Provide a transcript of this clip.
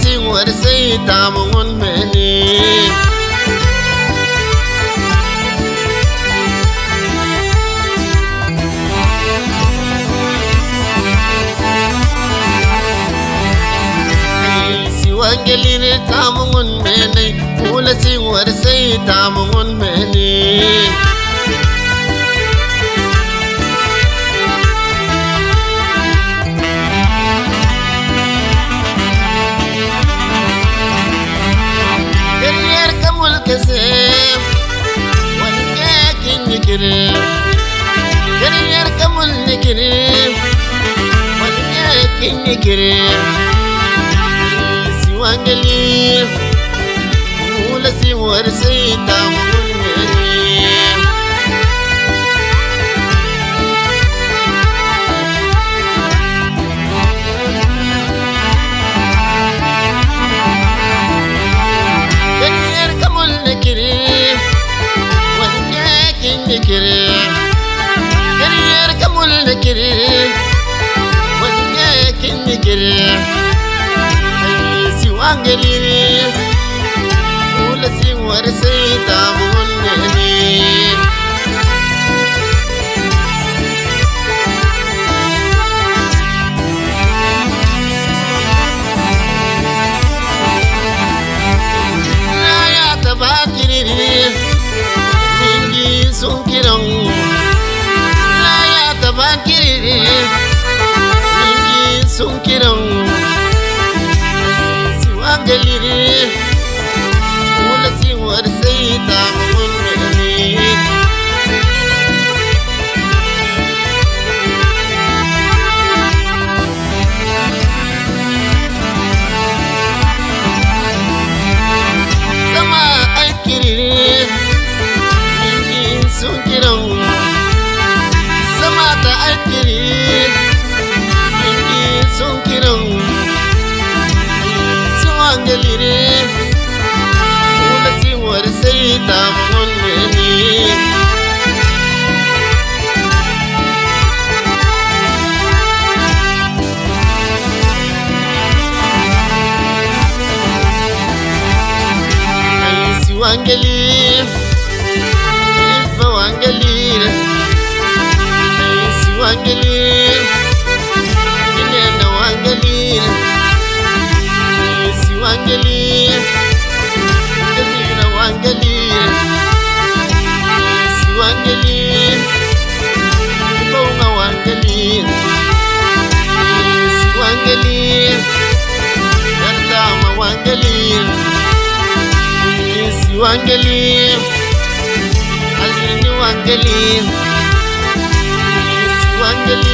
sing what I say, time on many. Angelina, time on many. All sing what I say, time on many. Kasem wan yakin nikirim kariyar kamul nikirim wan yakin nikirim siwangali mula siwar sayta munni kariyar kamul nikirim wan yakin nikirim siwangali mula siwar sayta munni la ya tabakiri sunkirong la ya tabakiri mingi sunkirong siwangali mula siwar sayta munni sama aikiri sunkirong sama ta aikiri mingi sunkirong suwangalire mula siwar sayta munni siwangalire wangalir siwangalir inenda wangalir siwangalir kadira wangalir siwangalir bonga wangalir siwangalir dama wangalir siwangalir Wangalir, Wangalir.